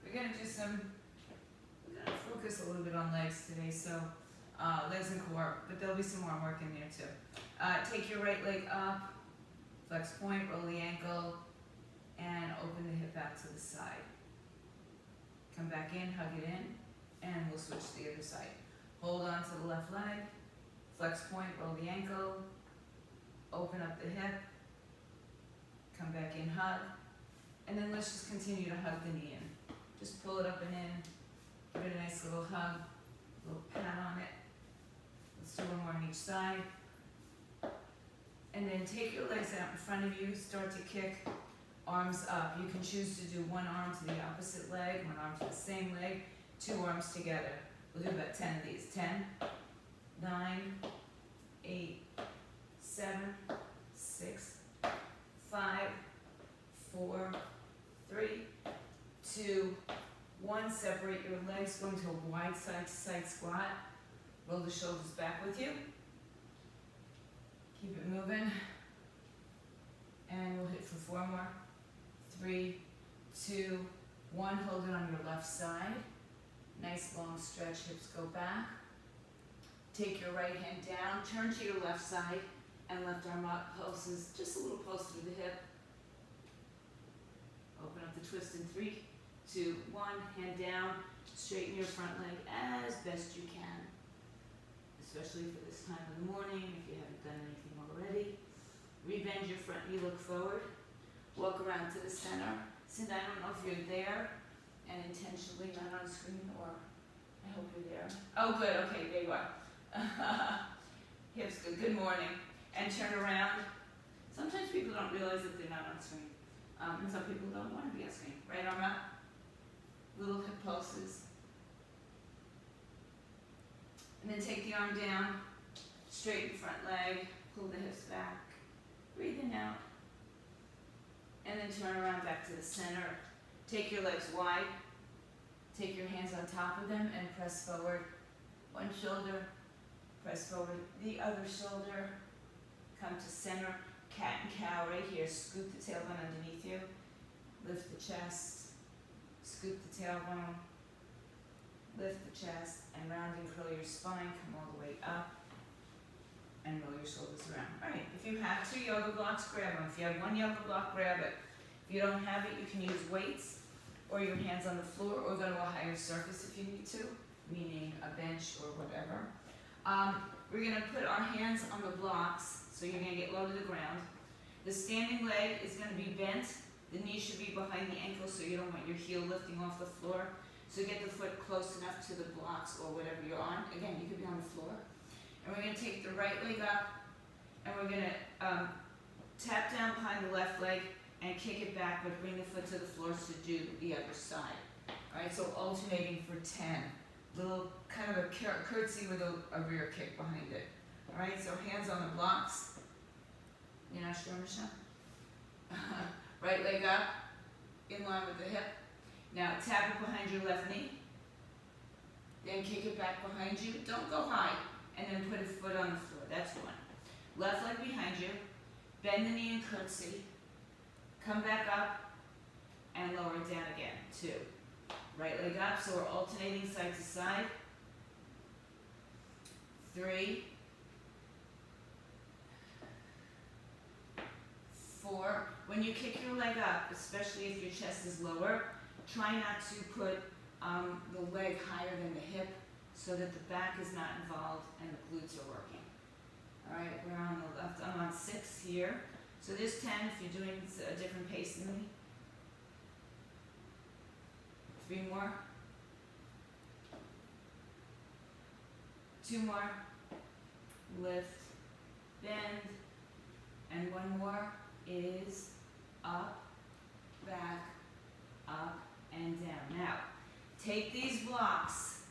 we're gonna focus a little bit on legs today, so legs and core, but there'll be some more work in there too. Take your right leg up, flex point, roll the ankle, and open the hip out to the side. Come back in, hug it in, and we'll switch to the other side. Hold on to the left leg, flex point, roll the ankle, open up the hip, come back in, hug, and then let's just continue to hug the knee in. Just pull it up and in, give it a nice little hug, a little pat on it. Let's do one more on each side. And then take your legs out in front of you, start to kick, arms up. You can choose to do one arm to the opposite leg, one arm to the same leg, two arms together. We'll do about 10 of these. 10, 9, 8, 7, 6, 5, 4, 3, 2, 1. Separate your legs, go into a wide side to side squat. Roll the shoulders back with you. Keep it moving. And we'll hit for 4 more. 3, 2, 1. Hold it on your left side. Nice long stretch, hips go back. Take your right hand down, turn to your left side, and left arm up, pulses just a little closer to the hip. Open up the twist in 3, 2, 1. Hand down, straighten your front leg as best you can. Especially for this time of the morning, if you haven't done anything already. Rebend your front knee, look forward. Walk around to the center. Cindy, I don't know if you're there and intentionally not on screen, or I hope you're there. Oh, good, okay, there you are. Hips good, good morning. And turn around. Sometimes people don't realize that they're not on screen. And some people don't want to be on screen. Right arm up. Little hip pulses. And then take the arm down. Straighten front leg. Pull the hips back. Breathing out. And then turn around back to the center. Take your legs wide. Take your hands on top of them and press forward. One shoulder. Press forward the other shoulder. Come to center. Cat and cow right here. Scoop the tailbone underneath you. Lift the chest. Scoop the tailbone. Lift the chest and round and curl your spine. Come all the way up. And roll your shoulders around. Alright, if you have 2 yoga blocks, grab them. If you have 1 yoga block, grab it. If you don't have it, you can use weights or your hands on the floor, or go to a higher surface if you need to, meaning a bench or whatever. We're going to put our hands on the blocks, so you're going to get low to the ground. The standing leg is going to be bent. The knee should be behind the ankle, so you don't want your heel lifting off the floor. So get the foot close enough to the blocks or whatever you're on. Again, you could be on the floor. And we're going to take the right leg up, and we're going to tap down behind the left leg and kick it back, but bring the foot to the floor to do the other side. All right, so alternating for 10. Little kind of a curtsy with a rear kick behind it. All right, so hands on the blocks. You're not sure, Michelle? Right leg up, in line with the hip. Now tap it behind your left knee. Then kick it back behind you. Don't go high. And then put a foot on the floor. That's 1. Left leg behind you. Bend the knee and curtsy. Come back up and lower it down again. 2. Right leg up, so we're alternating side to side. 3. 4. When you kick your leg up, especially if your chest is lower, try not to put the leg higher than the hip so that the back is not involved and the glutes are working. All right, we're on the left. I'm on 6 here. So there's 10 if you're doing a different pace than me. 3 more. 2 more. Lift, bend, and 1 more is up, back, up, and down. Now, take these blocks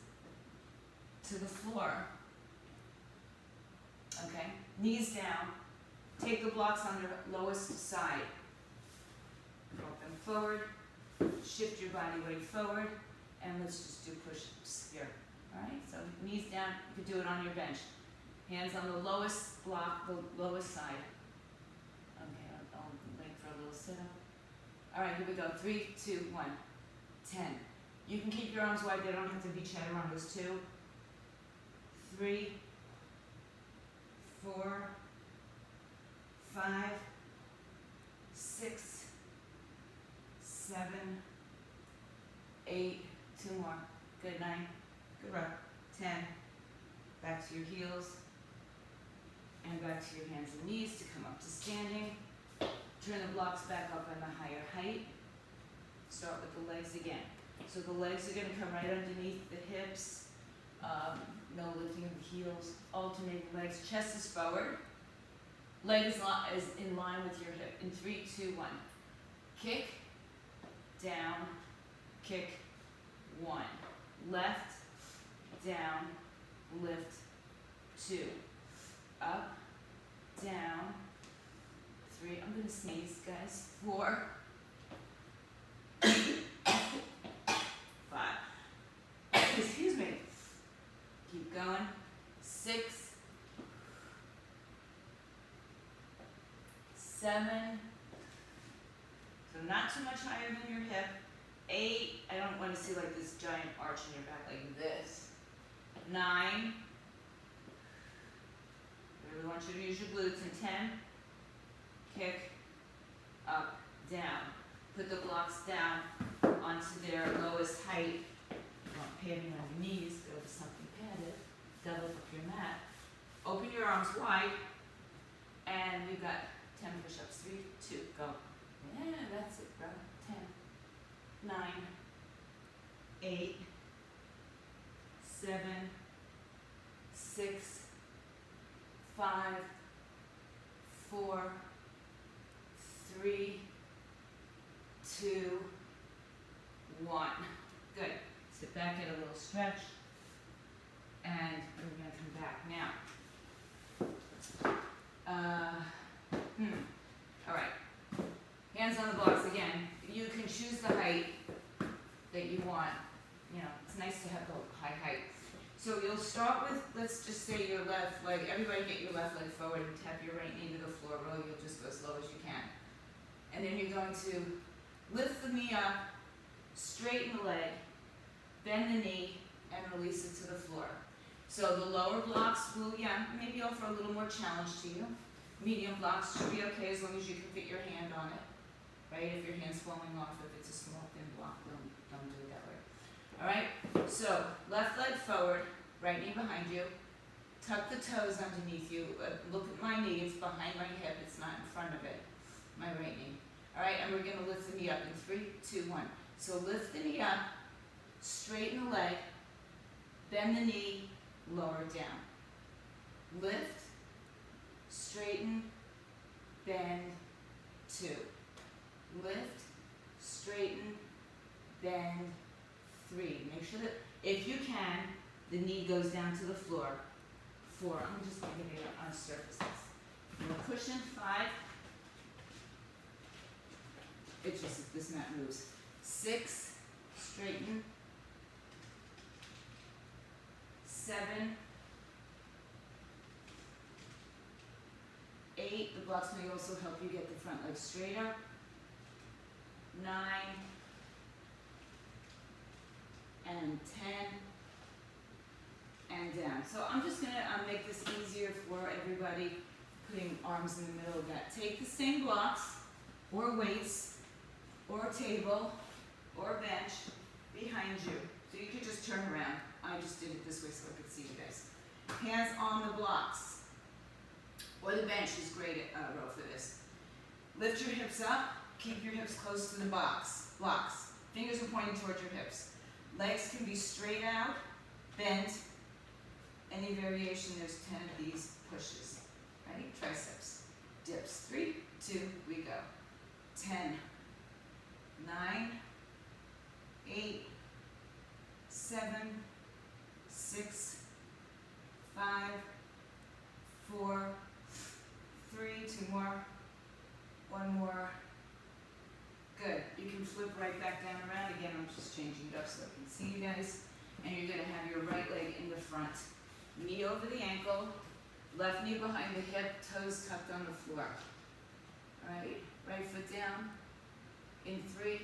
to the floor. Okay, knees down. Take the blocks on the lowest side. Walk them forward. Shift your body weight forward. And let's just do push-ups here. Alright, so knees down. You could do it on your bench. Hands on the lowest block, the lowest side. Okay, I'll wait for a little sit-up. Alright, here we go. 3, 2, 1. 10. You can keep your arms wide, they don't have to be chaturangas too. 3, 4, 5, 6, 7, 8, 2 more. Good, 9, good row. 10, back to your heels, and back to your hands and knees to come up to standing. Turn the blocks back up on the higher height. Start with the legs again. So the legs are gonna come right underneath the hips. No lifting of the heels, alternating legs. Chest is forward. Leg is in line with your hip. In 3, 2, 1. Kick, down, kick, 1. Left, down, lift, 2. Up, down, 3. I'm gonna sneeze, guys. 4, 5. Excuse me. Keep going. 6, 7. So not too much higher than your hip. 8. I don't want to see like this giant arch in your back like this. 9. I really want you to use your glutes. And 10. Kick, up, down. Put the blocks down onto their lowest height. You want padding on your knees, go to something padded. Double up your mat. Open your arms wide. And we've got 10 push-ups. 3, 2, go. Yeah, that's it, bro. 10, 9, 8, 7, 6, 5, 4, 3, 2, 1. Good. Sit back, get a little stretch, and we're going to come back now. All right. Hands on the blocks again. You can choose the height that you want. You know, it's nice to have the high height. So you'll start with, let's just say your left leg. Everybody get your left leg forward and tap your right knee to the floor. Roll, you'll just go as low as you can. And then you're going to lift the knee up, straighten the leg, bend the knee, and release it to the floor. So the lower blocks will, maybe offer a little more challenge to you. Medium blocks should be okay as long as you can fit your hand on it, right? If your hand's falling off, if it's a small thin block, don't do it that way. All right, so left leg forward, right knee behind you. Tuck the toes underneath you. Look at my knee, it's behind my hip, it's not in front of it, my right knee. All right, and we're gonna lift the knee up in 3, 2, 1. So lift the knee up, straighten the leg, bend the knee, lower down. Lift, straighten, bend, 2. Lift, straighten, bend, 3. Make sure that, if you can, the knee goes down to the floor. 4. I'm just giving it on surfaces. We'll push in 5. It's just this mat moves. 6, straighten. 7, 8, the blocks may also help you get the front leg straighter. 9, and 10, and down. So I'm just gonna make this easier for everybody, putting arms in the middle of that. Take the same blocks, or weights, or table, or bench behind you. So you could just turn around. I just did it this way so I could see you guys. Hands on the blocks. Or the bench is great row for this. Lift your hips up. Keep your hips close to the blocks. Fingers are pointing towards your hips. Legs can be straight out, bent. Any variation, there's 10 of these pushes. Ready? Triceps. Dips. 3, 2, we go. 10, 9, 8, 7, 6, 5, 4, 3, 2 more, 1 more. Good. You can flip right back down around. Again, I'm just changing it up so I can see you guys. And you're going to have your right leg in the front. Knee over the ankle, left knee behind the hip, toes tucked on the floor. All right, right foot down. In 3,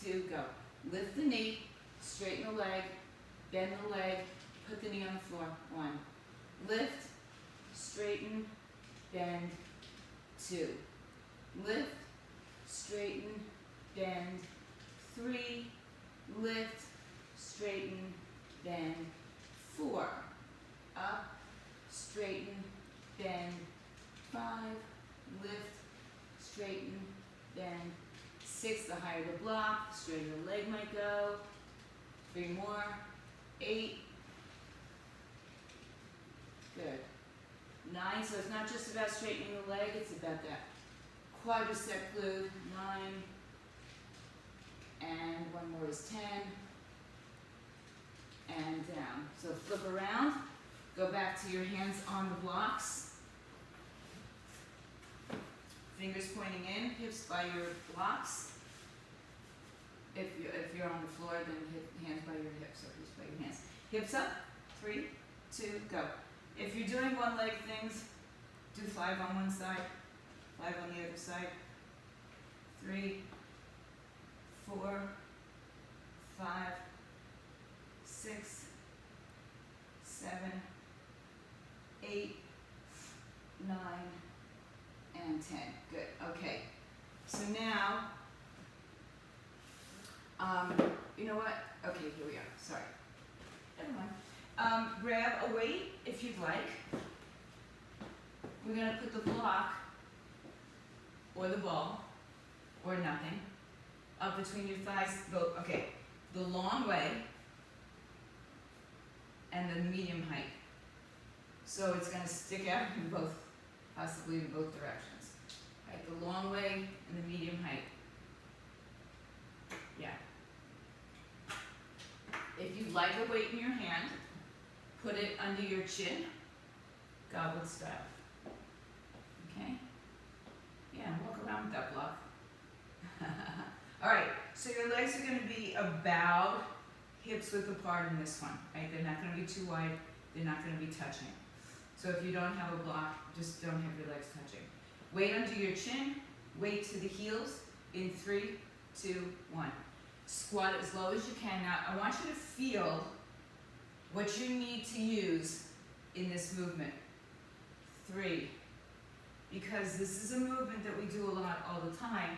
2, go. Lift the knee, straighten the leg, bend the leg, put the knee on the floor. 1. Lift, straighten, bend. 2. Lift, straighten, bend. 3. Lift, straighten, bend. 4. Up, straighten, bend. 5. Lift, straighten, bend. 6. The higher the block, the straighter the leg might go. 3 more. 8. Good. 9. So it's not just about straightening the leg, it's about that quadricep glute. 9. And one more is 10. And down. So flip around. Go back to your hands on the blocks. Fingers pointing in, hips by your blocks. If you're on the floor, then hands by your hips, or hips by your hands. Hips up, 3, 2, go. If you're doing one leg things, do 5 on one side, 5 on the other side. 3, 4, 5, 6, 7, 8, 9, and 10. Good. Okay. So now, you know what? Okay, here we are. Sorry. Never mind. Grab a weight if you'd like. We're going to put the block or the ball or nothing up between your thighs. Both. Okay. The long way and the medium height. So it's going to stick out in both, possibly in both directions. Right, the long way and the medium height. Yeah. If you'd like a weight in your hand, put it under your chin, goblet style. Okay? Yeah, walk around with that block. All right, so your legs are going to be about hips width apart in this one. Right? They're not going to be too wide. They're not going to be touching. So if you don't have a block, just don't have your legs touching. Weight under your chin, weight to the heels in 3, 2, 1. Squat as low as you can. Now, I want you to feel what you need to use in this movement. 3. Because this is a movement that we do a lot all the time,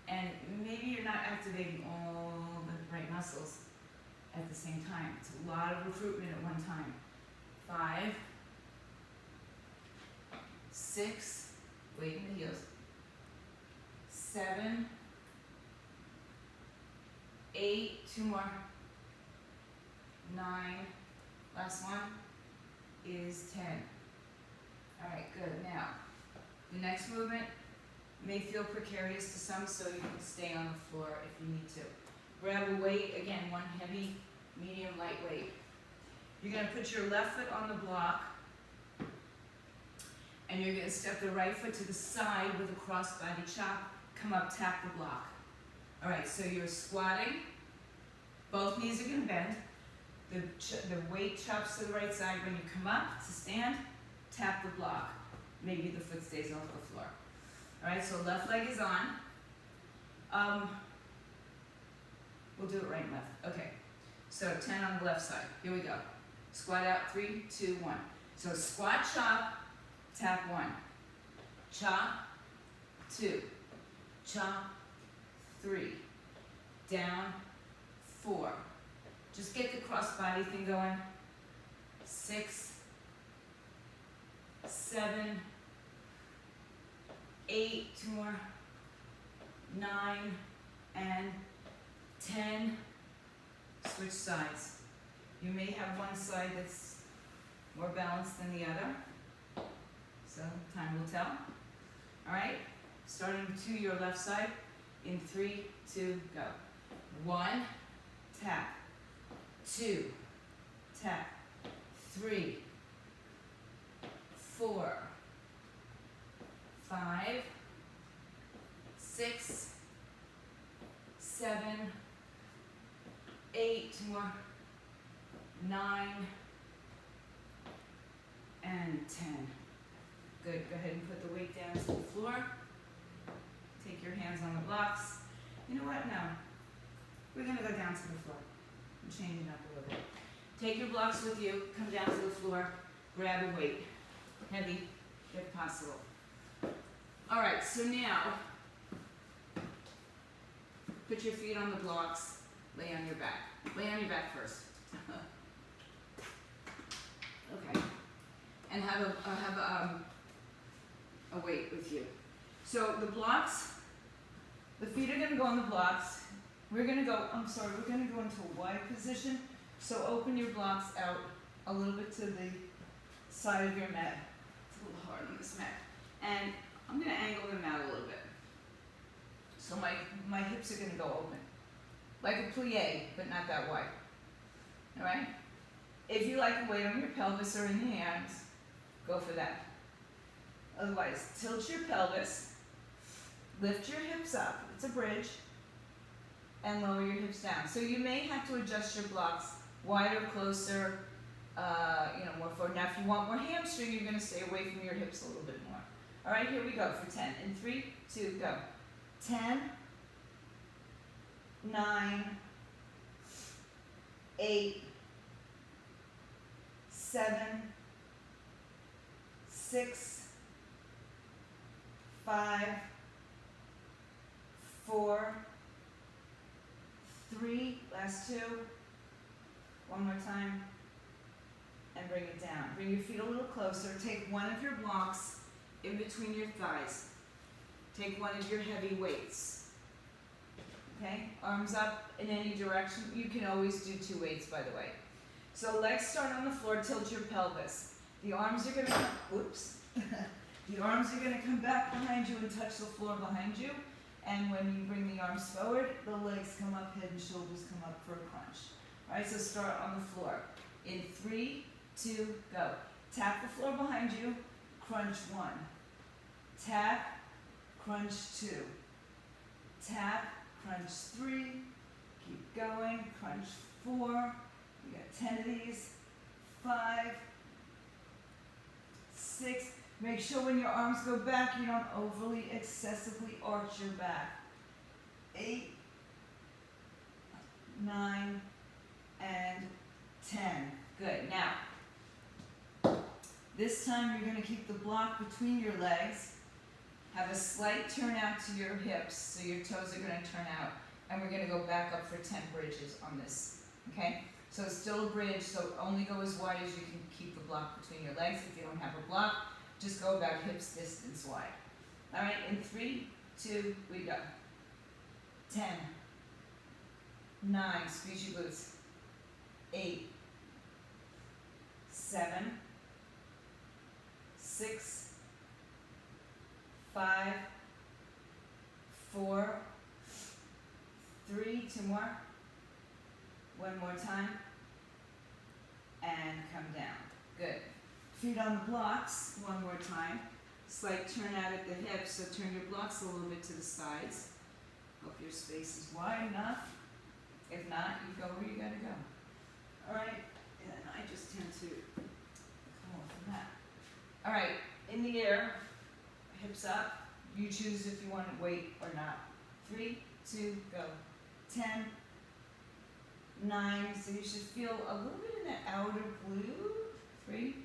and maybe you're not activating all the right muscles at the same time. It's a lot of recruitment at one time. 5, 6, weight in the heels. 7, 8, 2 more. 9, last one is 10. All right, good. Now, the next movement may feel precarious to some, so you can stay on the floor if you need to. Grab a weight, again, one heavy, medium, light weight. You're going to put your left foot on the block, and you're going to step the right foot to the side with a cross-body chop, come up, tap the block. All right, so you're squatting, both knees are going to bend, the weight chops to the right side. When you come up to stand, tap the block. Maybe the foot stays off the floor. All right, so left leg is on. We'll do it right and left. Okay, so 10 on the left side. Here we go. Squat out, 3, 2, 1. So squat, chop, tap 1. Chop, 2. Chop, 3. Down, 4. Just get the cross body thing going. 6, 7, 8, 2 more. 9, and 10. Switch sides. You may have one side that's more balanced than the other. So time will tell. All right, starting to your left side in 3, 2, go. 1, tap. 2, tap. 3, 4, 5, 6, 7, 8, 2 more. 9, and 10. Good, go ahead and put the weight down to the floor. Take your hands on the blocks. You know what, no. We're gonna go down down to the floor. I'm changing up a little bit. Take your blocks with you, come down to the floor, grab a weight, heavy if possible. All right, so now, put your feet on the blocks, lay on your back. Lay on your back first. Okay, and have a weight with you. So the blocks, the feet are gonna go on the blocks. We're gonna go into a wide position. So open your blocks out a little bit to the side of your mat. It's a little hard on this mat. And I'm gonna angle them out a little bit. So my hips are gonna go open. Like a plie, but not that wide. All right? If you like a weight on your pelvis or in the hands, go for that. Otherwise, tilt your pelvis, lift your hips up, it's a bridge, and lower your hips down. So you may have to adjust your blocks wider, closer, more forward. Now if you want more hamstring, you're gonna stay away from your hips a little bit more. All right, here we go for 10. In 3, 2, go. 10, 9, 8, 7, 6, 5, 4, 3, last 2, one more time, and bring it down. Bring your feet a little closer. Take one of your blocks in between your thighs. Take one of your heavy weights. Okay, arms up in any direction. You can always do 2 weights, by the way. So legs start on the floor, tilt your pelvis. The arms are gonna come, whoops. The arms are gonna come back behind you and touch the floor behind you. And when you bring the arms forward, the legs come up, head and shoulders come up for a crunch. All right, so start on the floor. In 3, 2, go. Tap the floor behind you, crunch 1. Tap, crunch 2. Tap, crunch 3. Keep going, crunch 4. You got 10 of these. 5, 6. Make sure when your arms go back, you don't overly, excessively arch your back. 8, 9, and 10. Good. Now, this time you're going to keep the block between your legs. Have a slight turn out to your hips, so your toes are going to turn out. And we're going to go back up for 10 bridges on this. Okay? So it's still a bridge, so only go as wide as you can keep the block between your legs. If you don't have a block, just go about hips distance wide. All right, in 3, 2, we go. 10, 9, squeeze your glutes. 8, 7, 6, 5, 4, 3, 2 more. One more time. And come down. Good. Feet on the blocks, one more time. Slight turn out at the hips, so turn your blocks a little bit to the sides. Hope your space is wide enough. If not, you go where you gotta go. All right, and I just tend to come off from that. All right, in the air, hips up. You choose if you want to wait or not. 3, 2, go. 10, 9, so you should feel a little bit in the outer glute. 3,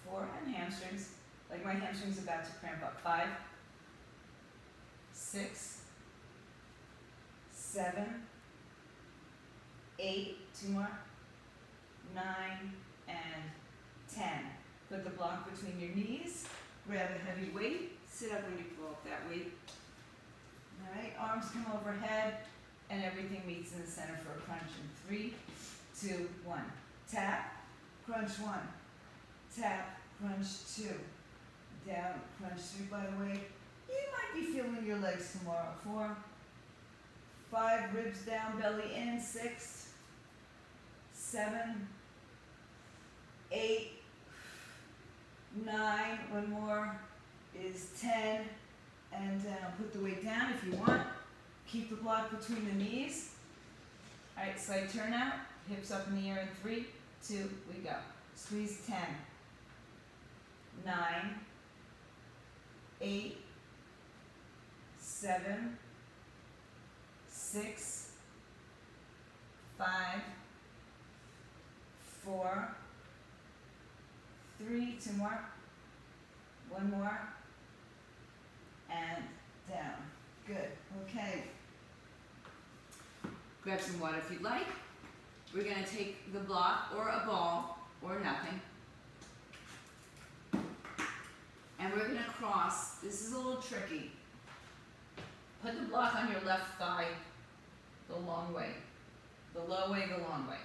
4, and hamstrings. Like my hamstring's about to cramp up. 5, 6, 7, 8, 2 more, 9, and 10. Put the block between your knees, grab a heavy weight, sit up when you pull up that weight. All right, arms come overhead, and everything meets in the center for a crunch in 3, 2, 1. Tap, crunch 1. Tap, crunch 2. Down, crunch 3. By the way, you might be feeling your legs tomorrow. 4, 5, ribs down, belly in. 6, 7, 8, 9. One more is 10. And put the weight down if you want. Keep the block between the knees. All right, slight turn out. Hips up in the air in 3, 2, we go. Squeeze 10, 9, 8, 7, 6, 5, 4, 3, 2 more, 1 more, and down. Good, okay. Grab some water if you'd like. We're gonna take the block or a ball or nothing. And we're gonna cross, this is a little tricky. Put the block on your left thigh the long way. The low way, the long way.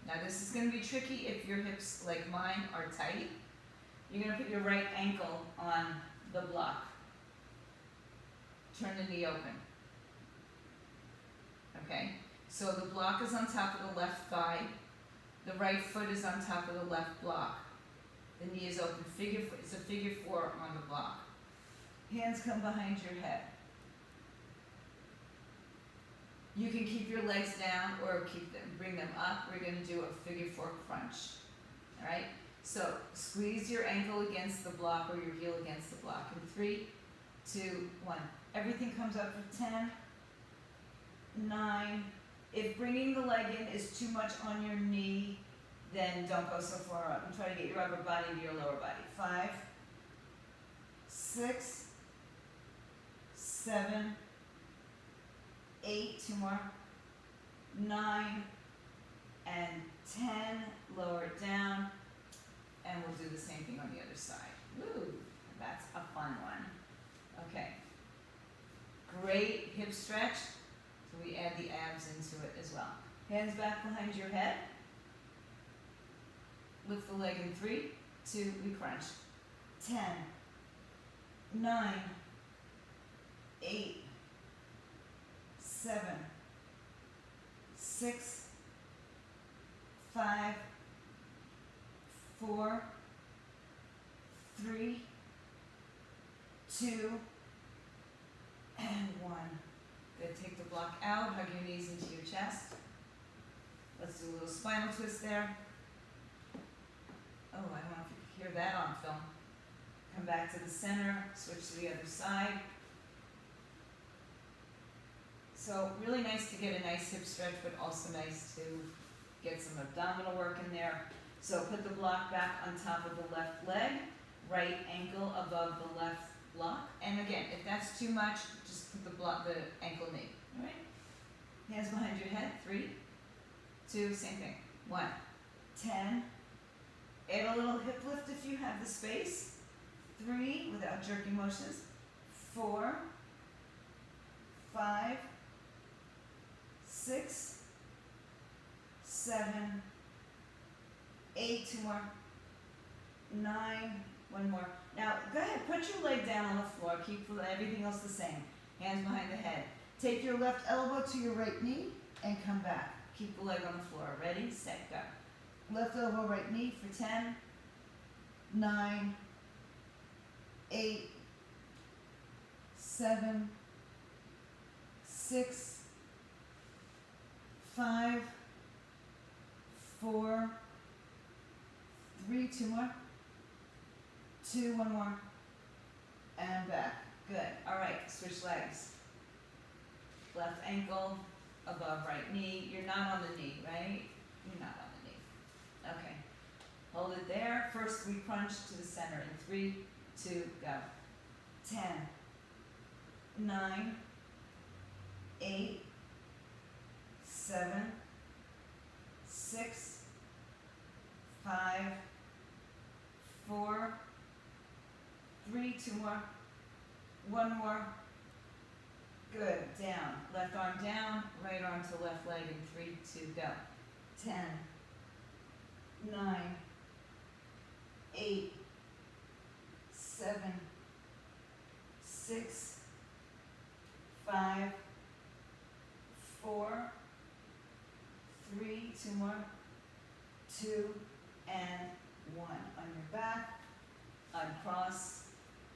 Now this is gonna be tricky if your hips, like mine, are tight. You're gonna put your right ankle on the block. Turn the knee open. Okay? So the block is on top of the left thigh. The right foot is on top of the left block. The knee is open. It's a figure 4 on the block. Hands come behind your head. You can keep your legs down or bring them up. We're going to do a figure 4 crunch. All right? So squeeze your ankle against the block or your heel against the block. In 3, 2, 1. Everything comes up for 10, 9. If bringing the leg in is too much on your knee, then don't go so far up. And try to get your upper body to your lower body. 5, 6, 7, 8, 2 more, 9, and 10. Lower it down, and we'll do the same thing on the other side. Woo, that's a fun one. Okay, great hip stretch. So we add the abs into it as well. Hands back behind your head. Lift the leg in 3, 2, we crunch. 10, 9, 8, 7, 6, 5, 4, 3, 2, and 1. Good, take the block out, hug your knees into your chest. Let's do a little spinal twist there. Oh, I don't know if you can hear that on film. Come back to the center, switch to the other side. So really nice to get a nice hip stretch, but also nice to get some abdominal work in there. So put the block back on top of the left leg, right ankle above the left block. And again, if that's too much, just put the ankle knee. All right? Hands behind your head. 3, 2, same thing. 1, 10. Add a little hip lift if you have the space. 3, without jerking motions. 4, 5, 6, 7, 8, 2 more, 9, 1 more. Now, go ahead, put your leg down on the floor, keep everything else the same. Hands behind the head. Take your left elbow to your right knee and come back. Keep the leg on the floor. Ready, set, go. Left elbow, right knee for 10, 9, 8, 7, 6, 5, 4, 3, 2 more, 2, 1 more, and back. Good. All right, switch legs. Left ankle above right knee. You're not on the knee, right? You're not on the knee. Okay. Hold it there. First, we crunch to the center in 3, 2, go. 10, 9, 8, 7, 6, 5, 4, 3, 2 more, 1 more. Good, down. Left arm down, right arm to left leg in 3, 2, go. 10, 9, 8, 7, 6, 5, 4, 3, 2 more, 2, and 1. On your back, uncross,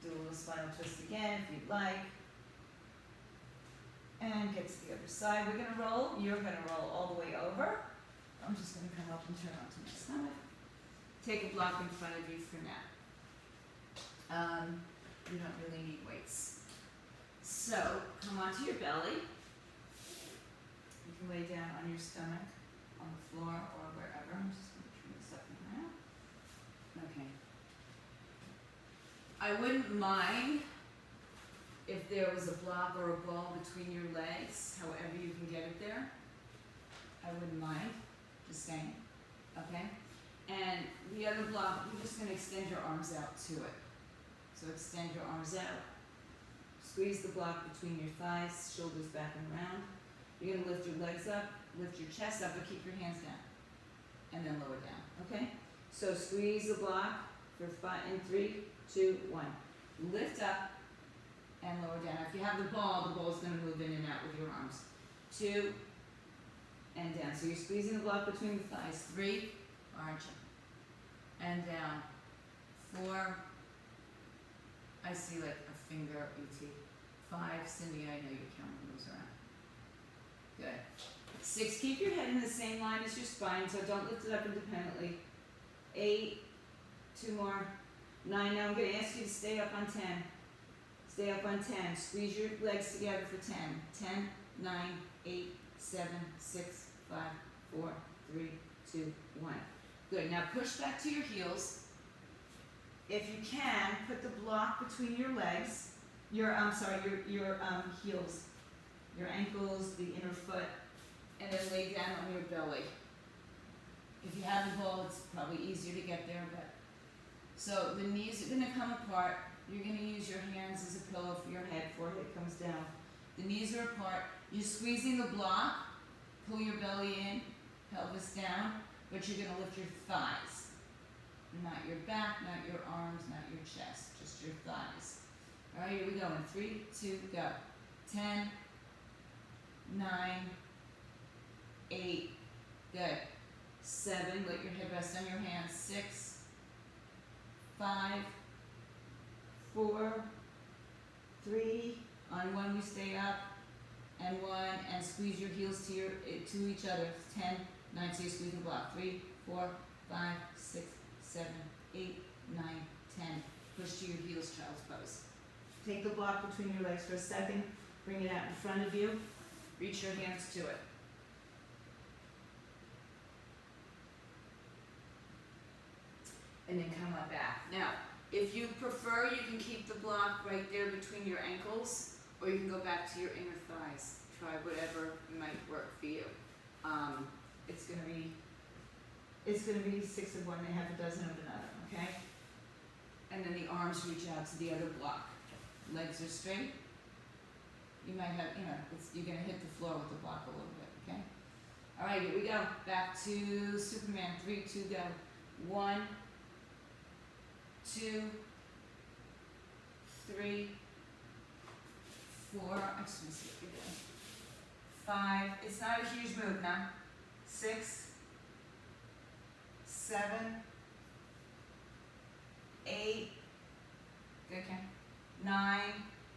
do a little spinal twist again if you'd like. And get to the other side. We're going to roll. You're going to roll all the way over. I'm just going to come up and turn onto my stomach. Take a block in front of you for now. You don't really need weights. So, come onto your belly. You can lay down your stomach, on the floor, or wherever. I'm just gonna turn this up and around. Okay. I wouldn't mind if there was a block or a ball between your legs, however you can get it there. I wouldn't mind, just saying, okay? And the other block, you're just gonna extend your arms out to it. So extend your arms out, squeeze the block between your thighs, shoulders back and round. You're gonna lift your legs up, lift your chest up, but keep your hands down. And then lower down, okay? So squeeze the block for 5, in 3, 2, 1. Lift up and lower down. If you have the ball's gonna move in and out with your arms. 2, and down. So you're squeezing the block between the thighs. 3, arch and down. 4, I see like a finger, ET. 5, Cindy, I know your camera moves around. Good. 6, keep your head in the same line as your spine, so don't lift it up independently. 8, 2 more. 9, now I'm going to ask you to stay up on 10. Stay up on 10. Squeeze your legs together for 10. 10, 9, 8, 7, 6, 5, 4, 3, 2, 1. Good. Now push back to your heels. If you can, put the block between your legs, your heels, your ankles, the inner foot, and then lay down on your belly. If you have the ball, it's probably easier to get there, but so the knees are going to come apart. You're going to use your hands as a pillow for your head, forehead comes down. The knees are apart. You're squeezing the block, pull your belly in, pelvis down, but you're going to lift your thighs. Not your back, not your arms, not your chest, just your thighs. All right, here we go. In 3, 2, go. 10, 9, 8, good. 7, let your head rest on your hands. 6, 5, 4, 3, on 1 we stay up, and 1, and squeeze your heels to each other. 10, 9, so you squeeze the block. 3, 4, 5, 6, 7, 8, 9, 10. Push to your heels, child's pose. Take the block between your legs for a second. Bring it out in front of you. Reach your hands to it. And then come on back. Now, if you prefer, you can keep the block right there between your ankles, or you can go back to your inner thighs. Try whatever might work for you. It's gonna be 6 of one, they have a dozen of another, okay? And then the arms reach out to the other block. Legs are straight. You might have, you're gonna hit the floor with the block a little bit, okay? All right, here we go. Back to Superman. 3, 2, go. 1, 2, 3, 4. I just want to see what you're doing. 5. It's not a huge move now. 6, 7, 8. Good, okay. 9.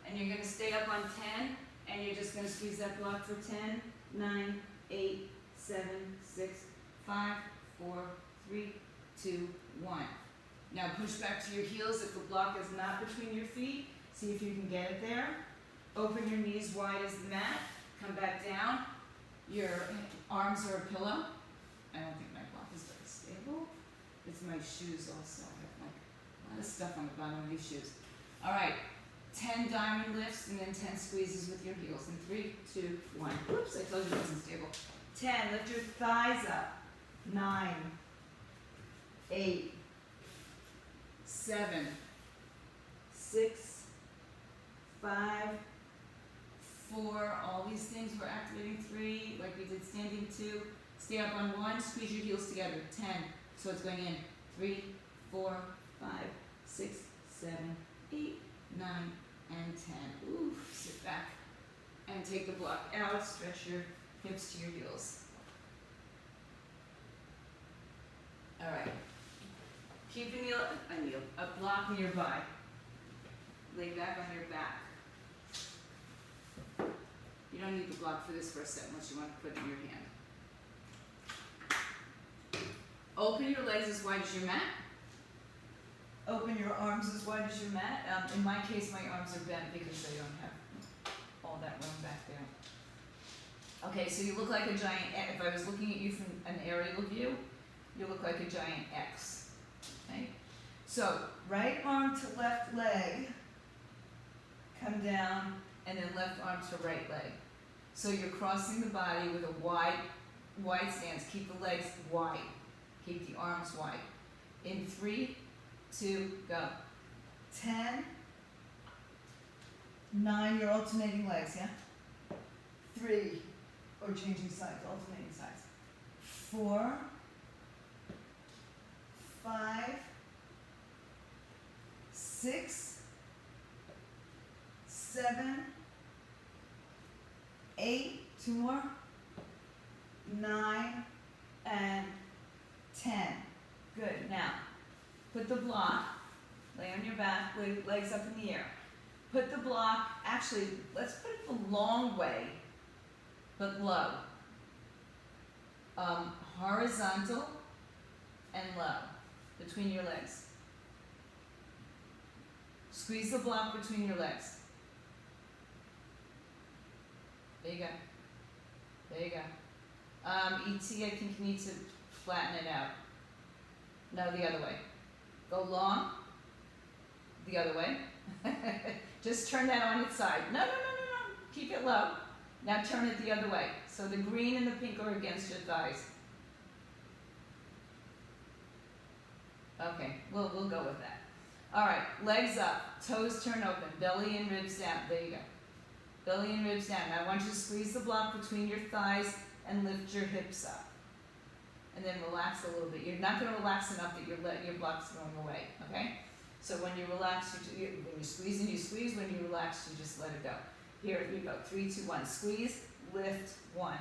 And you're going to stay up on 10, and you're just going to squeeze that block for 10, 9, 8, 7, 6, 5, 4, 3, 2, 1. Now push back to your heels if the block is not between your feet. See if you can get it there. Open your knees wide as the mat. Come back down. Your arms are a pillow. I don't think my block is very stable. It's my shoes also. I have like a lot of stuff on the bottom of these shoes. All right. 10 diamond lifts and then 10 squeezes with your heels. In 3, 2, 1. Oops, I told you it wasn't stable. 10, lift your thighs up. 9, 8, 7, 6, 5, 4. All these things we're activating. 3, like we did standing. 2. Stay up on 1. Squeeze your heels together. 10. So it's going in. 3, 4, 5, 6, 7, 8, 9, and 10. Ooh, sit back and take the block out. Stretch your hips to your heels. All right. Keep a block nearby. Lay back on your back. You don't need the block for this first set unless you want to put it in your hand. Open your legs as wide as your mat. Open your arms as wide as your mat. In my case, my arms are bent because I don't have all that room back there. Okay, so you look like a giant, if I was looking at you from an aerial view, you look like a giant X, okay? So, right arm to left leg, come down, and then left arm to right leg. So you're crossing the body with a wide stance. Keep the legs wide. Keep the arms wide. In 3, 2, go. 10, 9, you're alternating legs, yeah? 3, or changing sides, alternating sides. 4, 5, 6, 7, 8, 2 more, 9, and 10. Good. Now, put the block, lay on your back, legs up in the air. Put the block, actually, let's put it the long way, but low. Horizontal and low, between your legs. Squeeze the block between your legs. There you go. There you go. E.T., I think you need to flatten it out. No, the other way. Go long. The other way. Just turn that on its side. No. Keep it low. Now turn it the other way. So the green and the pink are against your thighs. Okay, we'll go with that. All right, legs up, toes turn open, belly and ribs down. There you go. Belly and ribs down. Now I want you to squeeze the block between your thighs and lift your hips up. And then relax a little bit. You're not going to relax enough that your block's going away, okay? So when you relax, when you squeeze and you squeeze, when you relax, you just let it go. Here we go. 3, 2, 1. Squeeze, lift, 1.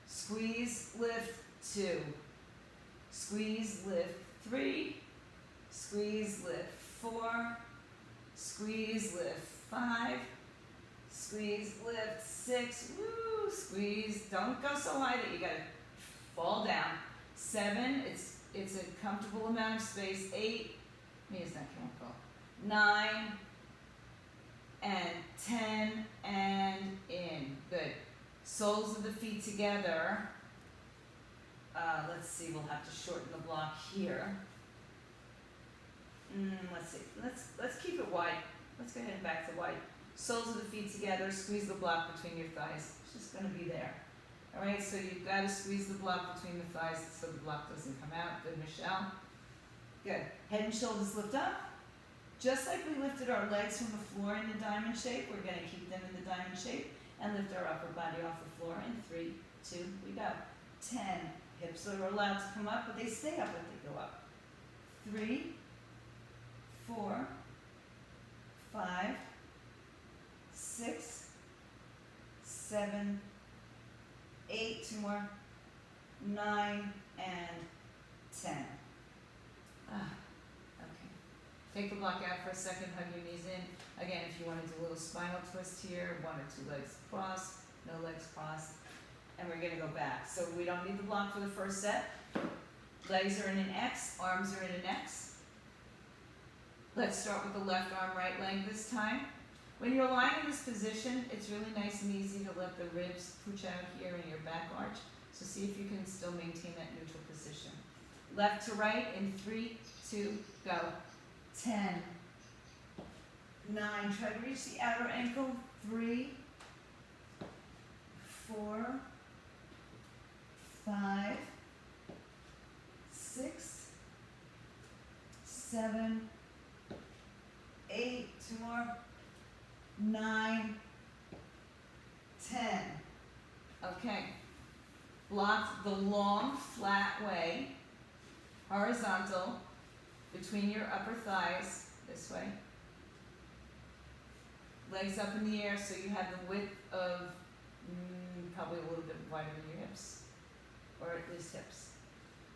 Squeeze, lift, 2. Squeeze, lift, 3. Squeeze, lift, 4. Squeeze, lift, 5. Squeeze, lift, 6. Woo! Squeeze. Don't go so high that you gotta fall down. 7. It's a comfortable amount of space. 8. Maybe it's not comfortable. 9. And 10, and in. Good. Soles of the feet together. Let's see, we'll have to shorten the block here. Let's see, let's keep it wide. Let's go ahead and back to wide. Soles of the feet together, squeeze the block between your thighs. It's just gonna be there. All right, so you've got to squeeze the block between the thighs so the block doesn't come out. Good, Michelle. Good. Head and shoulders lift up. Just like we lifted our legs from the floor in the diamond shape, we're going to keep them in the diamond shape and lift our upper body off the floor in 3, 2, we go. 10. Hips are allowed to come up, but they stay up if they go up. 3, 4, 5, 6, 7, 8, 2 more, 9, and 10. Take the block out for a second, hug your knees in. Again, if you want to do a little spinal twist here, 1 or 2 legs crossed, no legs crossed, and we're going to go back. So we don't need the block for the first set. Legs are in an X, arms are in an X. Let's start with the left arm, right leg this time. When you're lying in this position, it's really nice and easy to let the ribs pooch out here in your back arch. So see if you can still maintain that neutral position. Left to right in 3, 2, go. 10, 9, try to reach the outer ankle, 3, 4, 5, 6, 7, 8, 2 more, 9, 10. Okay, block the long, flat way, horizontal, between your upper thighs, this way. Legs up in the air so you have the width of probably a little bit wider than your hips, or at least hips.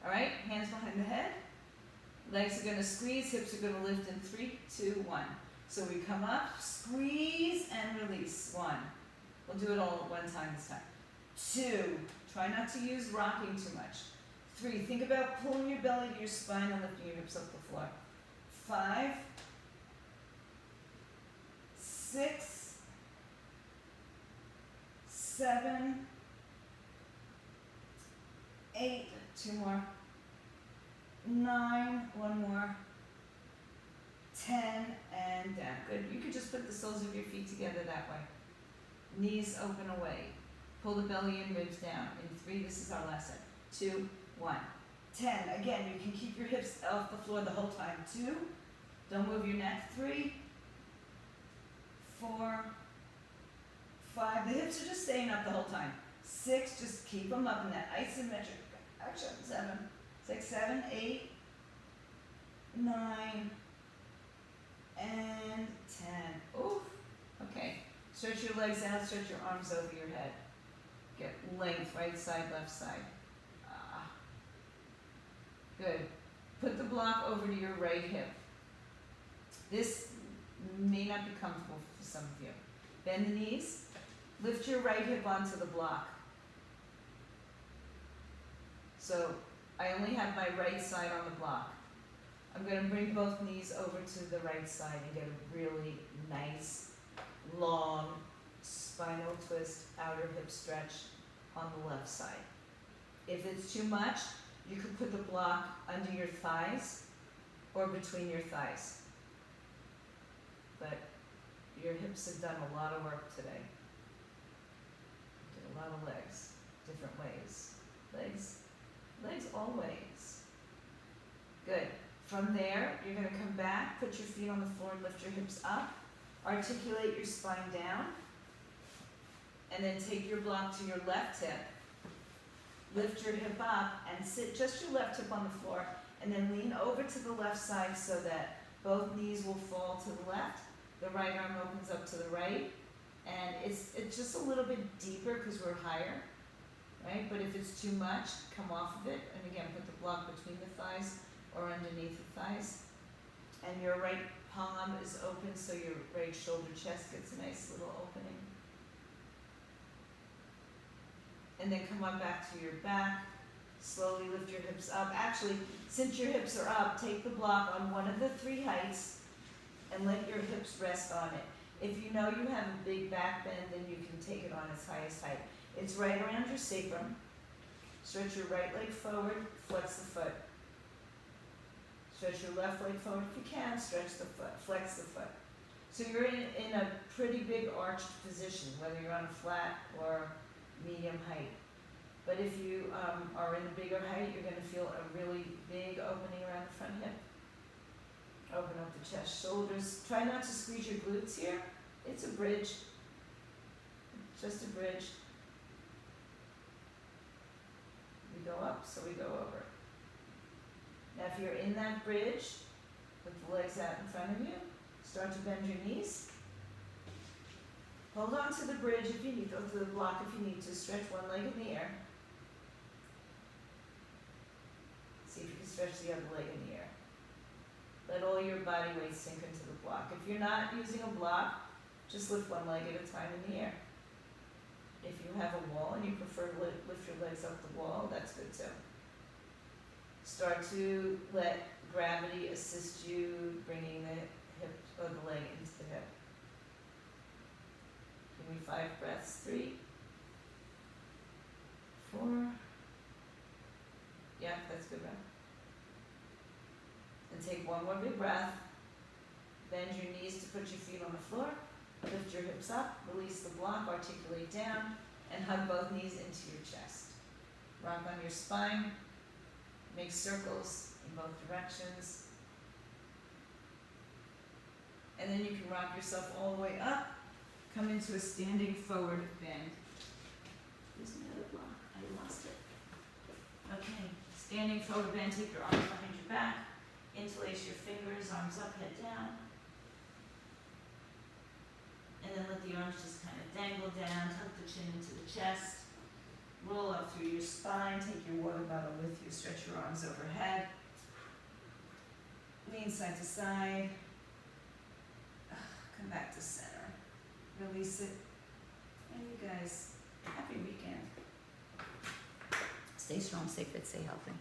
All right, hands behind the head. Legs are going to squeeze, hips are going to lift in 3, 2, 1. So we come up, squeeze, and release. 1. We'll do it all at one time this time. 2, try not to use rocking too much. 3, think about pulling your belly to your spine and lifting your hips up the floor. 5, 6, 7, 8, 2 more, 9, 1 more, 10, and down. Good. You could just put the soles of your feet together that way. Knees open away. Pull the belly in, ribs down. In 3, this is our last set. 2, 1. 10. Again, you can keep your hips off the floor the whole time. 2. Don't move your neck. 3, 4, 5. The hips are just staying up the whole time. 6. Just keep them up in that isometric action. 7, 6, 7, 8, 9, and 10. Oof. Okay. Stretch your legs out, stretch your arms over your head. Get length, right side, left side. Good. Put the block over to your right hip. This may not be comfortable for some of you. Bend the knees. Lift your right hip onto the block. So I only have my right side on the block. I'm going to bring both knees over to the right side and get a really nice, long spinal twist, outer hip stretch on the left side. If it's too much, you could put the block under your thighs or between your thighs. But your hips have done a lot of work today. Did a lot of legs, different ways. Legs always. Good. From there, you're going to come back, put your feet on the floor, lift your hips up, articulate your spine down, and then take your block to your left hip. Lift your hip up and sit just your left hip on the floor, and then lean over to the left side so that both knees will fall to the left. The right arm opens up to the right, and it's just a little bit deeper because we're higher, right? But if it's too much, come off of it, and again, put the block between the thighs or underneath the thighs. And your right palm is open so your right shoulder chest gets a nice little opening. And then come on back to your back. Slowly lift your hips up. Actually, since your hips are up, take the block on one of the 3 heights and let your hips rest on it. If you know you have a big back bend, then you can take it on its highest height. It's right around your sacrum. Stretch your right leg forward, flex the foot. Stretch your left leg forward if you can, stretch the foot, flex the foot. So you're in a pretty big arched position, whether you're on a flat or medium height. But if you are in a bigger height, you're going to feel a really big opening around the front hip. Open up the chest, shoulders. Try not to squeeze your glutes here. It's a bridge. Just a bridge. We go up, so we go over. Now if you're in that bridge, with the legs out in front of you, start to bend your knees. Hold on to the bridge if you need, or to the block if you need to. Stretch one leg in the air. See if you can stretch the other leg in the air. Let all your body weight sink into the block. If you're not using a block, just lift one leg at a time in the air. If you have a wall and you prefer to lift your legs up the wall, that's good too. Start to let gravity assist you bringing the hip or the leg into the hip. Give me 5 breaths. 3, 4. Yeah, that's good, right? And take one more big breath. Bend your knees to put your feet on the floor. Lift your hips up, release the block, articulate down, and hug both knees into your chest. Rock on your spine. Make circles in both directions. And then you can rock yourself all the way up. Come into a standing forward bend. There's another block. I lost it. Okay. Standing forward bend. Take your arms behind your back. Interlace your fingers. Arms up, head down. And then let the arms just kind of dangle down. Tuck the chin into the chest. Roll up through your spine, take your water bottle with you, stretch your arms overhead. Lean side to side. Come back to center. Release it. And you guys, happy weekend. Stay strong, stay fit, stay healthy.